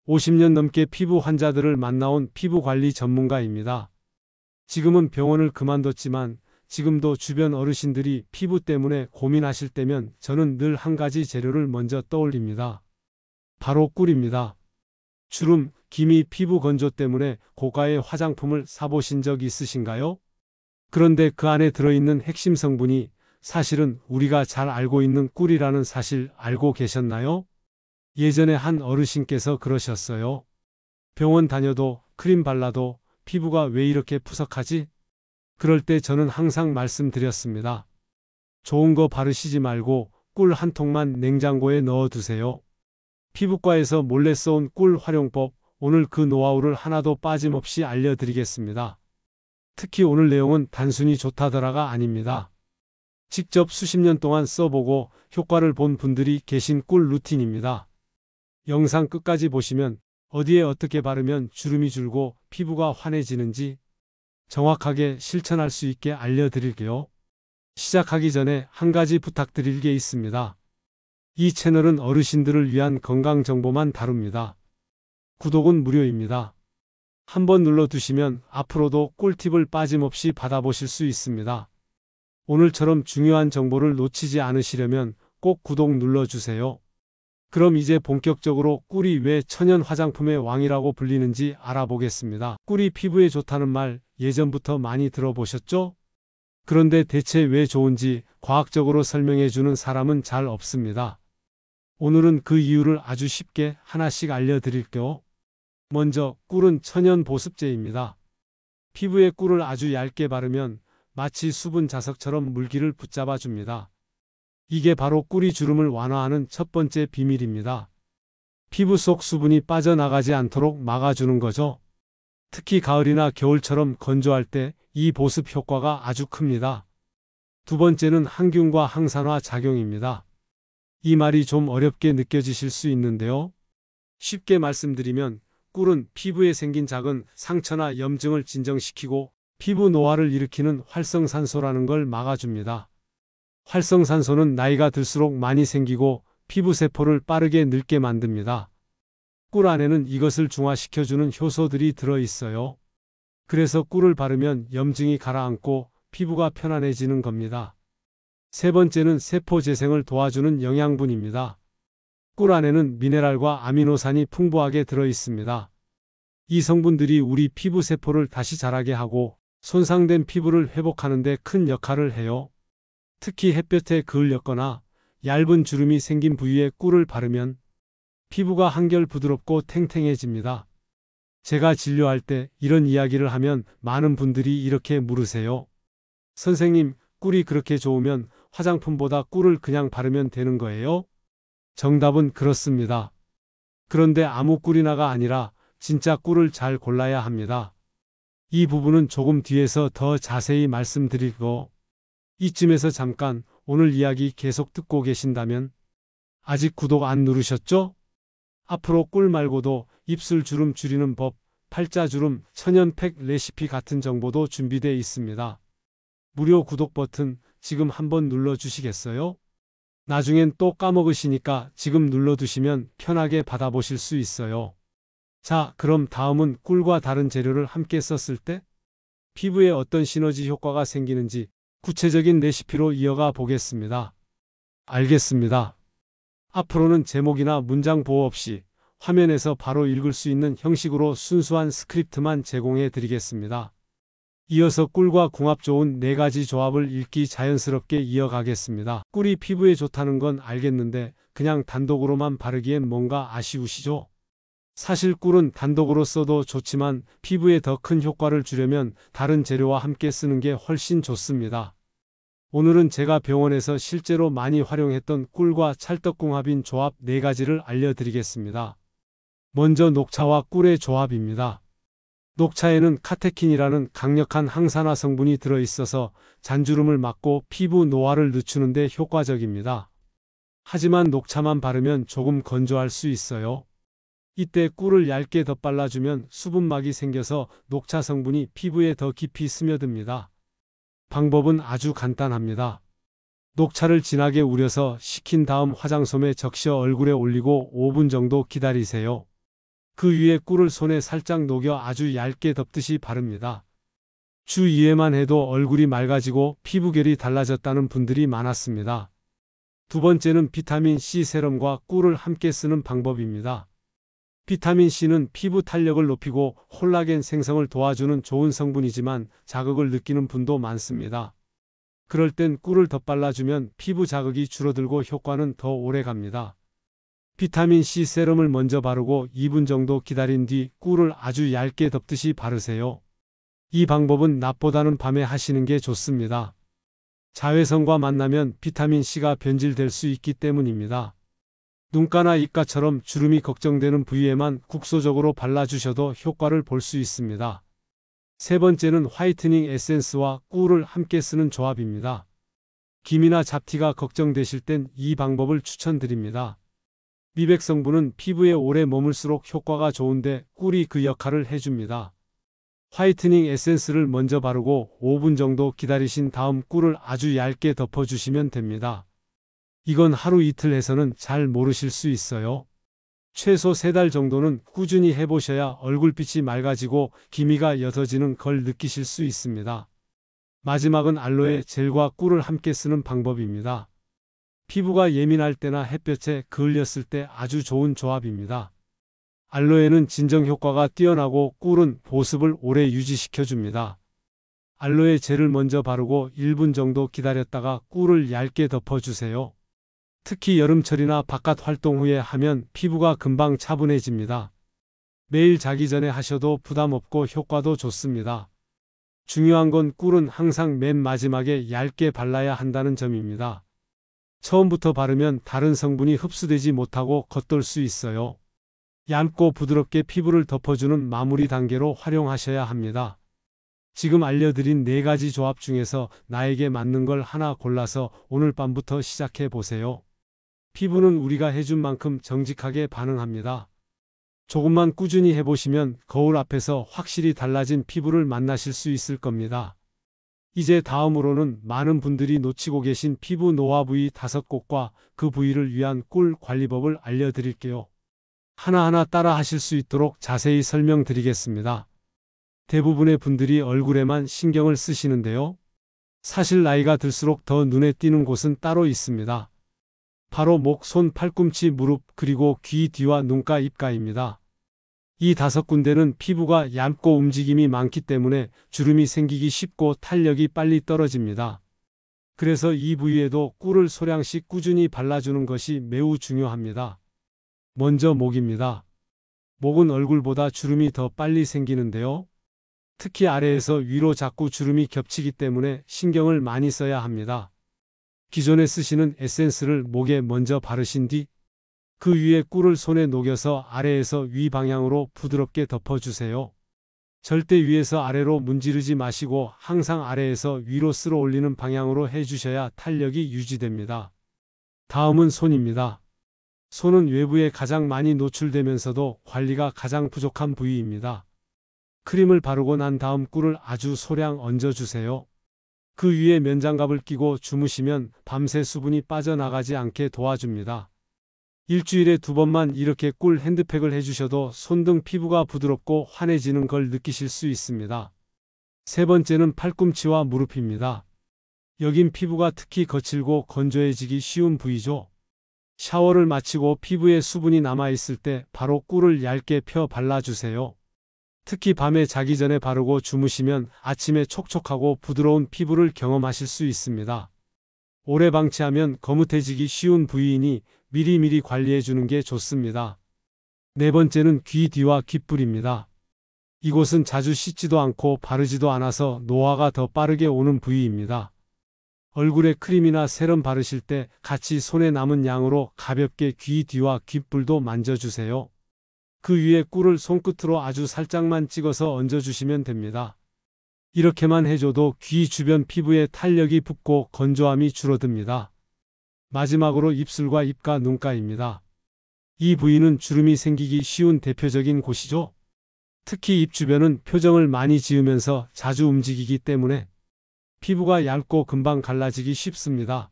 50년 넘게 피부 환자들을 만나온 피부관리 전문가입니다. 지금은 병원을 그만뒀지만 지금도 주변 어르신들이 피부 때문에 고민하실 때면 저는 늘 한 가지 재료를 먼저 떠올립니다. 바로 꿀입니다. 주름, 기미, 피부 건조 때문에 고가의 화장품을 사보신 적 있으신가요? 그런데 그 안에 들어있는 핵심 성분이 사실은 우리가 잘 알고 있는 꿀이라는 사실 알고 계셨나요? 예전에 한 어르신께서 그러셨어요. 병원 다녀도 크림 발라도 피부가 왜 이렇게 푸석하지? 그럴 때 저는 항상 말씀드렸습니다. 좋은 거 바르시지 말고 꿀 한 통만 냉장고에 넣어두세요. 피부과에서 몰래 써온 꿀 활용법, 오늘 그 노하우를 하나도 빠짐없이 알려드리겠습니다. 특히 오늘 내용은 단순히 좋다더라가 아닙니다. 직접 수십 년 동안 써보고 효과를 본 분들이 계신 꿀 루틴입니다. 영상 끝까지 보시면 어디에 어떻게 바르면 주름이 줄고 피부가 환해지는지 정확하게 실천할 수 있게 알려드릴게요. 시작하기 전에 한 가지 부탁드릴 게 있습니다. 이 채널은 어르신들을 위한 건강 정보만 다룹니다. 구독은 무료입니다. 한번 눌러두시면 앞으로도 꿀팁을 빠짐없이 받아보실 수 있습니다. 오늘처럼 중요한 정보를 놓치지 않으시려면 꼭 구독 눌러주세요. 그럼 이제 본격적으로 꿀이 왜 천연 화장품의 왕이라고 불리는지 알아보겠습니다. 꿀이 피부에 좋다는 말 예전부터 많이 들어보셨죠? 그런데 대체 왜 좋은지 과학적으로 설명해주는 사람은 잘 없습니다. 오늘은 그 이유를 아주 쉽게 하나씩 알려드릴게요. 먼저 꿀은 천연 보습제입니다. 피부에 꿀을 아주 얇게 바르면 마치 수분 자석처럼 물기를 붙잡아 줍니다. 이게 바로 꿀이 주름을 완화하는 첫 번째 비밀입니다. 피부 속 수분이 빠져나가지 않도록 막아주는 거죠. 특히 가을이나 겨울처럼 건조할 때 이 보습 효과가 아주 큽니다. 두 번째는 항균과 항산화 작용입니다. 이 말이 좀 어렵게 느껴지실 수 있는데요. 쉽게 말씀드리면 꿀은 피부에 생긴 작은 상처나 염증을 진정시키고 피부 노화를 일으키는 활성산소라는 걸 막아줍니다. 활성산소는 나이가 들수록 많이 생기고 피부세포를 빠르게 늙게 만듭니다. 꿀 안에는 이것을 중화시켜주는 효소들이 들어있어요. 그래서 꿀을 바르면 염증이 가라앉고 피부가 편안해지는 겁니다. 세 번째는 세포 재생을 도와주는 영양분입니다. 꿀 안에는 미네랄과 아미노산이 풍부하게 들어있습니다. 이 성분들이 우리 피부 세포를 다시 자라게 하고 손상된 피부를 회복하는 데 큰 역할을 해요. 특히 햇볕에 그을렸거나 얇은 주름이 생긴 부위에 꿀을 바르면 피부가 한결 부드럽고 탱탱해집니다. 제가 진료할 때 이런 이야기를 하면 많은 분들이 이렇게 물으세요. 선생님, 꿀이 그렇게 좋으면 화장품보다 꿀을 그냥 바르면 되는 거예요? 정답은 그렇습니다. 그런데 아무 꿀이나가 아니라 진짜 꿀을 잘 골라야 합니다. 이 부분은 조금 뒤에서 더 자세히 말씀드리고 이쯤에서 잠깐 오늘 이야기 계속 듣고 계신다면 아직 구독 안 누르셨죠? 앞으로 꿀 말고도 입술 주름 줄이는 법, 팔자주름, 천연팩 레시피 같은 정보도 준비되어 있습니다. 무료 구독 버튼 지금 한번 눌러주시겠어요? 나중엔 또 까먹으시니까 지금 눌러두시면 편하게 받아보실 수 있어요. 자, 그럼 다음은 꿀과 다른 재료를 함께 썼을 때 피부에 어떤 시너지 효과가 생기는지 구체적인 레시피로 이어가 보겠습니다. 알겠습니다. 앞으로는 제목이나 문장 보호 없이 화면에서 바로 읽을 수 있는 형식으로 순수한 스크립트만 제공해 드리겠습니다. 이어서 꿀과 궁합 좋은 4가지 조합을 읽기 자연스럽게 이어가겠습니다. 꿀이 피부에 좋다는 건 알겠는데 그냥 단독으로만 바르기엔 뭔가 아쉬우시죠? 사실 꿀은 단독으로 써도 좋지만 피부에 더 큰 효과를 주려면 다른 재료와 함께 쓰는 게 훨씬 좋습니다. 오늘은 제가 병원에서 실제로 많이 활용했던 꿀과 찰떡궁합인 조합 4가지를 알려드리겠습니다. 먼저 녹차와 꿀의 조합입니다. 녹차에는 카테킨이라는 강력한 항산화 성분이 들어있어서 잔주름을 막고 피부 노화를 늦추는 데 효과적입니다. 하지만 녹차만 바르면 조금 건조할 수 있어요. 이때 꿀을 얇게 덧발라주면 수분막이 생겨서 녹차 성분이 피부에 더 깊이 스며듭니다. 방법은 아주 간단합니다. 녹차를 진하게 우려서 식힌 다음 화장솜에 적셔 얼굴에 올리고 5분 정도 기다리세요. 그 위에 꿀을 손에 살짝 녹여 아주 얇게 덮듯이 바릅니다. 주 2회만 해도 얼굴이 맑아지고 피부결이 달라졌다는 분들이 많았습니다. 두 번째는 비타민 C 세럼과 꿀을 함께 쓰는 방법입니다. 비타민 C는 피부 탄력을 높이고 콜라겐 생성을 도와주는 좋은 성분이지만 자극을 느끼는 분도 많습니다. 그럴 땐 꿀을 덧발라주면 피부 자극이 줄어들고 효과는 더 오래 갑니다. 비타민 C 세럼을 먼저 바르고 2분 정도 기다린 뒤 꿀을 아주 얇게 덮듯이 바르세요. 이 방법은 낮보다는 밤에 하시는 게 좋습니다. 자외선과 만나면 비타민 C가 변질될 수 있기 때문입니다. 눈가나 입가처럼 주름이 걱정되는 부위에만 국소적으로 발라주셔도 효과를 볼 수 있습니다. 세 번째는 화이트닝 에센스와 꿀을 함께 쓰는 조합입니다. 기미나 잡티가 걱정되실 땐 이 방법을 추천드립니다. 미백 성분은 피부에 오래 머물수록 효과가 좋은데 꿀이 그 역할을 해줍니다. 화이트닝 에센스를 먼저 바르고 5분 정도 기다리신 다음 꿀을 아주 얇게 덮어주시면 됩니다. 이건 하루 이틀 해서는 잘 모르실 수 있어요. 최소 3달 정도는 꾸준히 해보셔야 얼굴빛이 맑아지고 기미가 옅어지는 걸 느끼실 수 있습니다. 마지막은 알로에 젤과 꿀을 함께 쓰는 방법입니다. 피부가 예민할 때나 햇볕에 그을렸을 때 아주 좋은 조합입니다. 알로에는 진정 효과가 뛰어나고 꿀은 보습을 오래 유지시켜줍니다. 알로에 젤을 먼저 바르고 1분 정도 기다렸다가 꿀을 얇게 덮어주세요. 특히 여름철이나 바깥 활동 후에 하면 피부가 금방 차분해집니다. 매일 자기 전에 하셔도 부담 없고 효과도 좋습니다. 중요한 건 꿀은 항상 맨 마지막에 얇게 발라야 한다는 점입니다. 처음부터 바르면 다른 성분이 흡수되지 못하고 겉돌 수 있어요. 얇고 부드럽게 피부를 덮어주는 마무리 단계로 활용하셔야 합니다. 지금 알려드린 4가지 조합 중에서 나에게 맞는 걸 하나 골라서 오늘 밤부터 시작해 보세요. 피부는 우리가 해준 만큼 정직하게 반응합니다. 조금만 꾸준히 해보시면 거울 앞에서 확실히 달라진 피부를 만나실 수 있을 겁니다. 이제 다음으로는 많은 분들이 놓치고 계신 피부 노화 부위 5곳과 그 부위를 위한 꿀 관리법을 알려드릴게요. 하나하나 따라 하실 수 있도록 자세히 설명드리겠습니다. 대부분의 분들이 얼굴에만 신경을 쓰시는데요. 사실 나이가 들수록 더 눈에 띄는 곳은 따로 있습니다. 바로 목, 손, 팔꿈치, 무릎, 그리고 귀 뒤와 눈가, 입가입니다. 이 5군데는 피부가 얇고 움직임이 많기 때문에 주름이 생기기 쉽고 탄력이 빨리 떨어집니다. 그래서 이 부위에도 꿀을 소량씩 꾸준히 발라주는 것이 매우 중요합니다. 먼저 목입니다. 목은 얼굴보다 주름이 더 빨리 생기는데요. 특히 아래에서 위로 자꾸 주름이 겹치기 때문에 신경을 많이 써야 합니다. 기존에 쓰시는 에센스를 목에 먼저 바르신 뒤 그 위에 꿀을 손에 녹여서 아래에서 위 방향으로 부드럽게 덮어주세요. 절대 위에서 아래로 문지르지 마시고 항상 아래에서 위로 쓸어 올리는 방향으로 해주셔야 탄력이 유지됩니다. 다음은 손입니다. 손은 외부에 가장 많이 노출되면서도 관리가 가장 부족한 부위입니다. 크림을 바르고 난 다음 꿀을 아주 소량 얹어주세요. 그 위에 면장갑을 끼고 주무시면 밤새 수분이 빠져나가지 않게 도와줍니다. 일주일에 2번만 이렇게 꿀 핸드팩을 해주셔도 손등 피부가 부드럽고 환해지는 걸 느끼실 수 있습니다. 세 번째는 팔꿈치와 무릎입니다. 여긴 피부가 특히 거칠고 건조해지기 쉬운 부위죠. 샤워를 마치고 피부에 수분이 남아있을 때 바로 꿀을 얇게 펴 발라주세요. 특히 밤에 자기 전에 바르고 주무시면 아침에 촉촉하고 부드러운 피부를 경험하실 수 있습니다. 오래 방치하면 거뭇해지기 쉬운 부위이니 미리미리 관리해주는 게 좋습니다. 네 번째는 귀 뒤와 귓불입니다. 이곳은 자주 씻지도 않고 바르지도 않아서 노화가 더 빠르게 오는 부위입니다. 얼굴에 크림이나 세럼 바르실 때 같이 손에 남은 양으로 가볍게 귀 뒤와 귓불도 만져주세요. 그 위에 꿀을 손끝으로 아주 살짝만 찍어서 얹어주시면 됩니다. 이렇게만 해줘도 귀 주변 피부에 탄력이 붙고 건조함이 줄어듭니다. 마지막으로 입술과 입가, 눈가입니다. 이 부위는 주름이 생기기 쉬운 대표적인 곳이죠. 특히 입 주변은 표정을 많이 지으면서 자주 움직이기 때문에 피부가 얇고 금방 갈라지기 쉽습니다.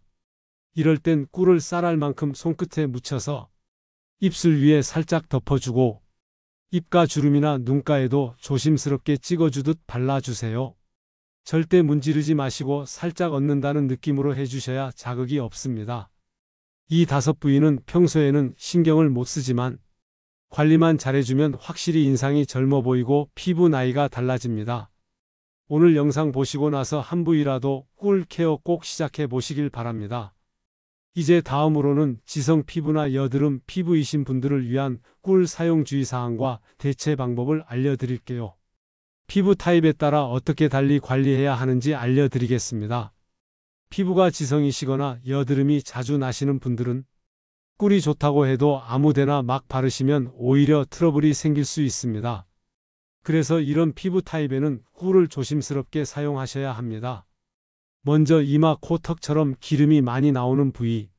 이럴 땐 꿀을 쌀알만큼 손끝에 묻혀서 입술 위에 살짝 덮어주고 입가 주름이나 눈가에도 조심스럽게 찍어주듯 발라주세요. 절대 문지르지 마시고 살짝 얹는다는 느낌으로 해주셔야 자극이 없습니다. 이 5부위는 평소에는 신경을 못 쓰지만 관리만 잘해주면 확실히 인상이 젊어 보이고 피부 나이가 달라집니다. 오늘 영상 보시고 나서 한 부위라도 꿀 케어 꼭 시작해 보시길 바랍니다. 이제 다음으로는 지성 피부나 여드름 피부이신 분들을 위한 꿀 사용 주의사항과 대체 방법을 알려드릴게요. 피부 타입에 따라 어떻게 달리 관리해야 하는지 알려드리겠습니다. 피부가 지성이시거나 여드름이 자주 나시는 분들은 꿀이 좋다고 해도 아무데나 막 바르시면 오히려 트러블이 생길 수 있습니다. 그래서 이런 피부 타입에는 꿀을 조심스럽게 사용하셔야 합니다. 먼저 이마, 코, 턱처럼 기름이 많이 나오는 부위,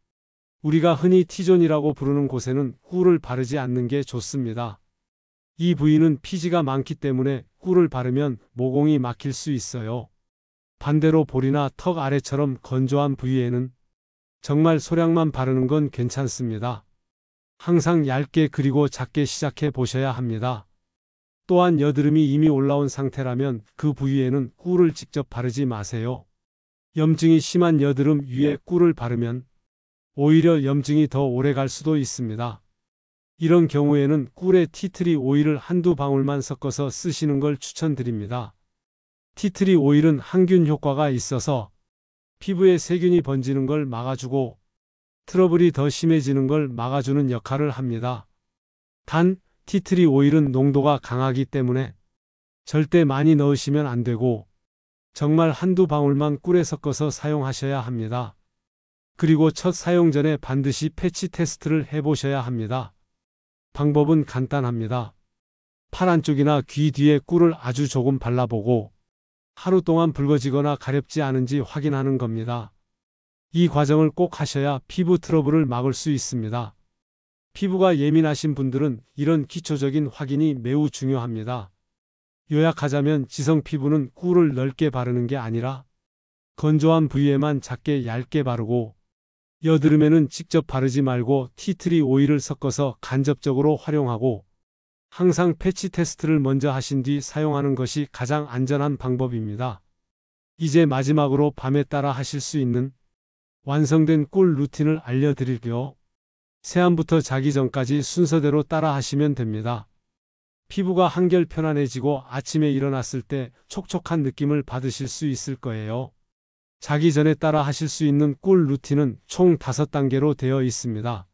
우리가 흔히 T존이라고 부르는 곳에는 꿀을 바르지 않는 게 좋습니다. 이 부위는 피지가 많기 때문에 꿀을 바르면 모공이 막힐 수 있어요. 반대로 볼이나 턱 아래처럼 건조한 부위에는 정말 소량만 바르는 건 괜찮습니다. 항상 얇게 그리고 작게 시작해 보셔야 합니다. 또한 여드름이 이미 올라온 상태라면 그 부위에는 꿀을 직접 바르지 마세요. 염증이 심한 여드름 위에 꿀을 바르면 오히려 염증이 더 오래 갈 수도 있습니다. 이런 경우에는 꿀에 티트리 오일을 한두 방울만 섞어서 쓰시는 걸 추천드립니다. 티트리 오일은 항균 효과가 있어서 피부에 세균이 번지는 걸 막아주고 트러블이 더 심해지는 걸 막아주는 역할을 합니다. 단, 티트리 오일은 농도가 강하기 때문에 절대 많이 넣으시면 안 되고 정말 한두 방울만 꿀에 섞어서 사용하셔야 합니다. 그리고 첫 사용 전에 반드시 패치 테스트를 해보셔야 합니다. 방법은 간단합니다. 팔 안쪽이나 귀 뒤에 꿀을 아주 조금 발라보고 하루 동안 붉어지거나 가렵지 않은지 확인하는 겁니다. 이 과정을 꼭 하셔야 피부 트러블을 막을 수 있습니다. 피부가 예민하신 분들은 이런 기초적인 확인이 매우 중요합니다. 요약하자면 지성 피부는 꿀을 넓게 바르는 게 아니라 건조한 부위에만 작게 얇게 바르고 여드름에는 직접 바르지 말고 티트리 오일을 섞어서 간접적으로 활용하고 항상 패치 테스트를 먼저 하신 뒤 사용하는 것이 가장 안전한 방법입니다. 이제 마지막으로 밤에 따라 하실 수 있는 완성된 꿀 루틴을 알려드릴게요. 세안부터 자기 전까지 순서대로 따라 하시면 됩니다. 피부가 한결 편안해지고 아침에 일어났을 때 촉촉한 느낌을 받으실 수 있을 거예요. 자기 전에 따라 하실 수 있는 꿀 루틴은 총 5단계로 되어 있습니다.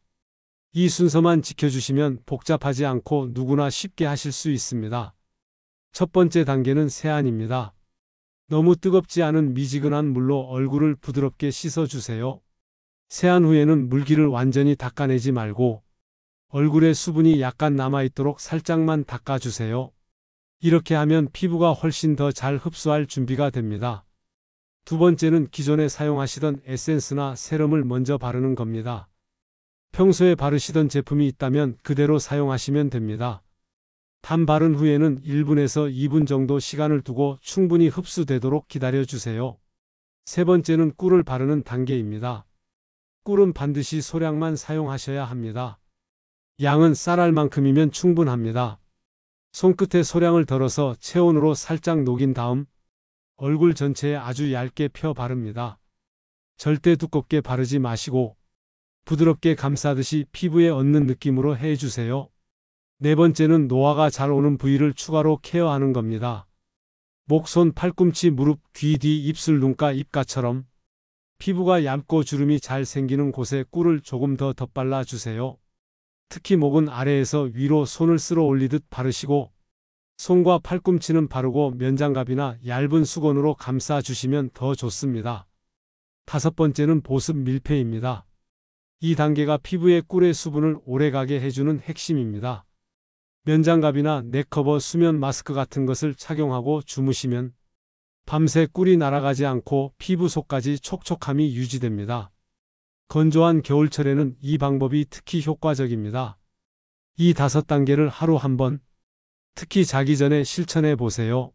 이 순서만 지켜주시면 복잡하지 않고 누구나 쉽게 하실 수 있습니다. 첫 번째 단계는 세안입니다. 너무 뜨겁지 않은 미지근한 물로 얼굴을 부드럽게 씻어주세요. 세안 후에는 물기를 완전히 닦아내지 말고 얼굴에 수분이 약간 남아있도록 살짝만 닦아주세요. 이렇게 하면 피부가 훨씬 더 잘 흡수할 준비가 됩니다. 두 번째는 기존에 사용하시던 에센스나 세럼을 먼저 바르는 겁니다. 평소에 바르시던 제품이 있다면 그대로 사용하시면 됩니다. 단 바른 후에는 1분에서 2분 정도 시간을 두고 충분히 흡수되도록 기다려주세요. 세 번째는 꿀을 바르는 단계입니다. 꿀은 반드시 소량만 사용하셔야 합니다. 양은 쌀알 만큼이면 충분합니다. 손끝에 소량을 덜어서 체온으로 살짝 녹인 다음 얼굴 전체에 아주 얇게 펴 바릅니다. 절대 두껍게 바르지 마시고 부드럽게 감싸듯이 피부에 얹는 느낌으로 해주세요. 네 번째는 노화가 잘 오는 부위를 추가로 케어하는 겁니다. 목, 손, 팔꿈치, 무릎, 귀 뒤, 입술, 눈가, 입가처럼 피부가 얇고 주름이 잘 생기는 곳에 꿀을 조금 더 덧발라 주세요. 특히 목은 아래에서 위로 손을 쓸어 올리듯 바르시고 손과 팔꿈치는 바르고 면장갑이나 얇은 수건으로 감싸주시면 더 좋습니다. 다섯 번째는 보습 밀폐입니다. 이 단계가 피부에 꿀의 수분을 오래가게 해주는 핵심입니다. 면장갑이나 넥커버, 수면 마스크 같은 것을 착용하고 주무시면 밤새 꿀이 날아가지 않고 피부 속까지 촉촉함이 유지됩니다. 건조한 겨울철에는 이 방법이 특히 효과적입니다. 이 5단계를 하루 한 번, 특히 자기 전에 실천해 보세요.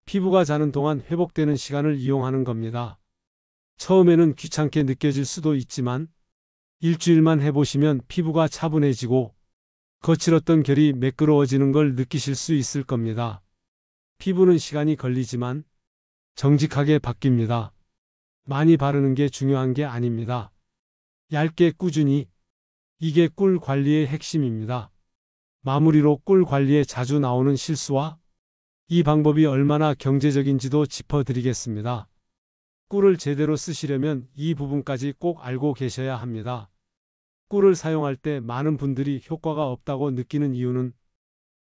피부가 자는 동안 회복되는 시간을 이용하는 겁니다. 처음에는 귀찮게 느껴질 수도 있지만 일주일만 해보시면 피부가 차분해지고 거칠었던 결이 매끄러워지는 걸 느끼실 수 있을 겁니다. 피부는 시간이 걸리지만 정직하게 바뀝니다. 많이 바르는 게 중요한 게 아닙니다. 얇게 꾸준히. 이게 꿀 관리의 핵심입니다. 마무리로 꿀 관리에 자주 나오는 실수와 이 방법이 얼마나 경제적인지도 짚어드리겠습니다. 꿀을 제대로 쓰시려면 이 부분까지 꼭 알고 계셔야 합니다. 꿀을 사용할 때 많은 분들이 효과가 없다고 느끼는 이유는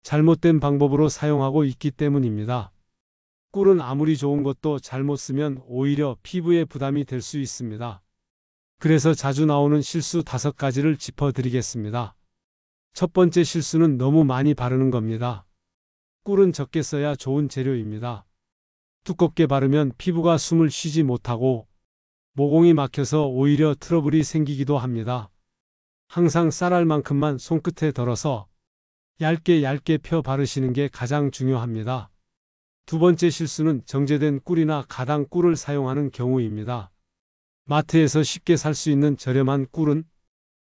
잘못된 방법으로 사용하고 있기 때문입니다. 꿀은 아무리 좋은 것도 잘못 쓰면 오히려 피부에 부담이 될 수 있습니다. 그래서 자주 나오는 실수 5가지를 짚어드리겠습니다. 첫 번째 실수는 너무 많이 바르는 겁니다. 꿀은 적게 써야 좋은 재료입니다. 두껍게 바르면 피부가 숨을 쉬지 못하고 모공이 막혀서 오히려 트러블이 생기기도 합니다. 항상 쌀알만큼만 손끝에 덜어서 얇게 펴 바르시는 게 가장 중요합니다. 두 번째 실수는 정제된 꿀이나 가당 꿀을 사용하는 경우입니다. 마트에서 쉽게 살 수 있는 저렴한 꿀은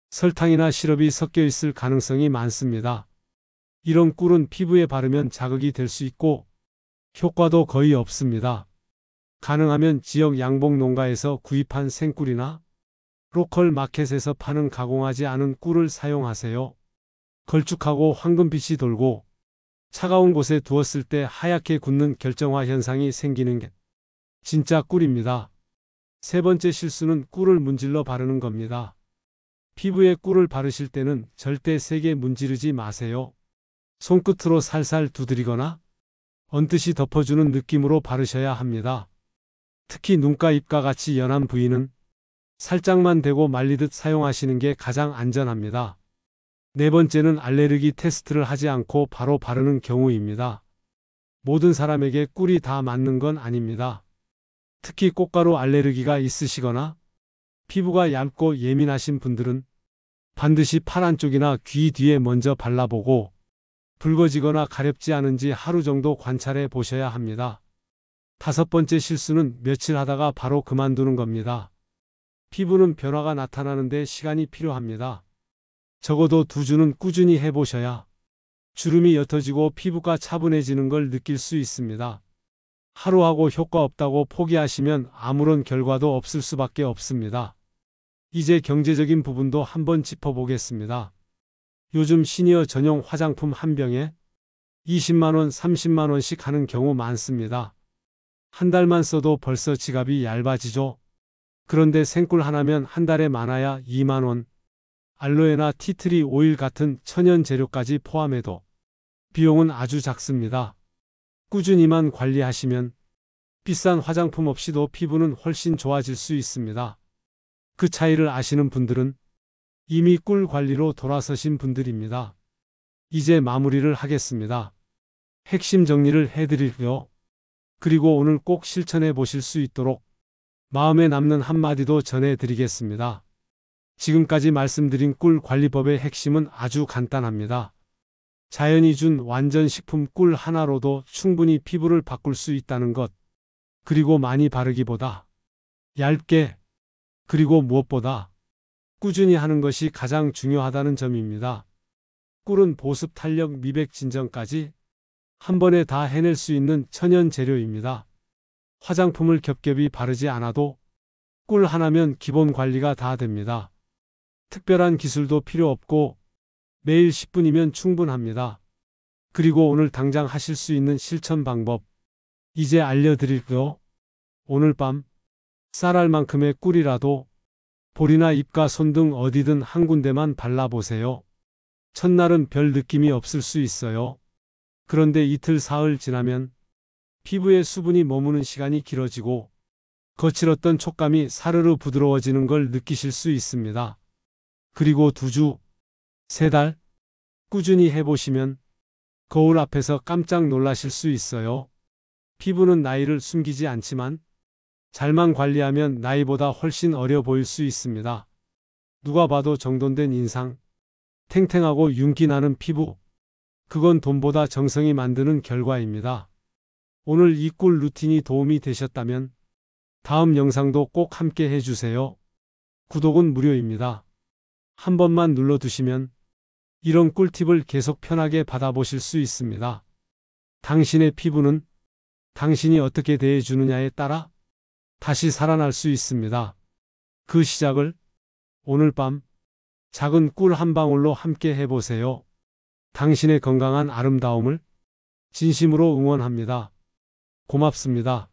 설탕이나 시럽이 섞여 있을 가능성이 많습니다. 이런 꿀은 피부에 바르면 자극이 될 수 있고 효과도 거의 없습니다. 가능하면 지역 양봉 농가에서 구입한 생꿀이나 로컬 마켓에서 파는 가공하지 않은 꿀을 사용하세요. 걸쭉하고 황금빛이 돌고 차가운 곳에 두었을 때 하얗게 굳는 결정화 현상이 생기는 게 진짜 꿀입니다. 세 번째 실수는 꿀을 문질러 바르는 겁니다. 피부에 꿀을 바르실 때는 절대 세게 문지르지 마세요. 손끝으로 살살 두드리거나 언뜻이 덮어주는 느낌으로 바르셔야 합니다. 특히 눈가, 입과 같이 연한 부위는 살짝만 대고 말리듯 사용하시는 게 가장 안전합니다. 네 번째는 알레르기 테스트를 하지 않고 바로 바르는 경우입니다. 모든 사람에게 꿀이 다 맞는 건 아닙니다. 특히 꽃가루 알레르기가 있으시거나 피부가 얇고 예민하신 분들은 반드시 팔 안쪽이나 귀 뒤에 먼저 발라보고 붉어지거나 가렵지 않은지 하루 정도 관찰해 보셔야 합니다. 다섯 번째 실수는 며칠 하다가 바로 그만두는 겁니다. 피부는 변화가 나타나는데 시간이 필요합니다. 적어도 2주는 꾸준히 해보셔야 주름이 옅어지고 피부가 차분해지는 걸 느낄 수 있습니다. 하루하고 효과 없다고 포기하시면 아무런 결과도 없을 수밖에 없습니다. 이제 경제적인 부분도 한번 짚어보겠습니다. 요즘 시니어 전용 화장품 한 병에 20만원, 30만원씩 하는 경우 많습니다. 한 달만 써도 벌써 지갑이 얇아지죠. 그런데 생꿀 하나면 한 달에 많아야 2만원, 알로에나 티트리 오일 같은 천연 재료까지 포함해도 비용은 아주 작습니다. 꾸준히만 관리하시면 비싼 화장품 없이도 피부는 훨씬 좋아질 수 있습니다. 그 차이를 아시는 분들은 이미 꿀 관리로 돌아서신 분들입니다. 이제 마무리를 하겠습니다. 핵심 정리를 해드릴게요. 그리고 오늘 꼭 실천해 보실 수 있도록 마음에 남는 한마디도 전해드리겠습니다. 지금까지 말씀드린 꿀 관리법의 핵심은 아주 간단합니다. 자연이 준 완전 식품 꿀 하나로도 충분히 피부를 바꿀 수 있다는 것. 그리고 많이 바르기보다 얇게, 그리고 무엇보다 꾸준히 하는 것이 가장 중요하다는 점입니다. 꿀은 보습, 탄력, 미백, 진정까지 한 번에 다 해낼 수 있는 천연 재료입니다. 화장품을 겹겹이 바르지 않아도 꿀 하나면 기본 관리가 다 됩니다. 특별한 기술도 필요 없고 매일 10분이면 충분합니다. 그리고 오늘 당장 하실 수 있는 실천 방법 이제 알려드릴게요. 오늘 밤 쌀알만큼의 꿀이라도 볼이나 입과 손 등 어디든 한 군데만 발라보세요. 첫날은 별 느낌이 없을 수 있어요. 그런데 이틀, 사흘 지나면 피부에 수분이 머무는 시간이 길어지고 거칠었던 촉감이 사르르 부드러워지는 걸 느끼실 수 있습니다. 그리고 2주, 3달 꾸준히 해보시면 거울 앞에서 깜짝 놀라실 수 있어요. 피부는 나이를 숨기지 않지만 잘만 관리하면 나이보다 훨씬 어려 보일 수 있습니다. 누가 봐도 정돈된 인상, 탱탱하고 윤기 나는 피부, 그건 돈보다 정성이 만드는 결과입니다. 오늘 이 꿀 루틴이 도움이 되셨다면 다음 영상도 꼭 함께 해주세요. 구독은 무료입니다. 한 번만 눌러두시면 이런 꿀팁을 계속 편하게 받아보실 수 있습니다. 당신의 피부는 당신이 어떻게 대해주느냐에 따라 다시 살아날 수 있습니다. 그 시작을 오늘 밤 작은 꿀 한 방울로 함께 해보세요. 당신의 건강한 아름다움을 진심으로 응원합니다. 고맙습니다.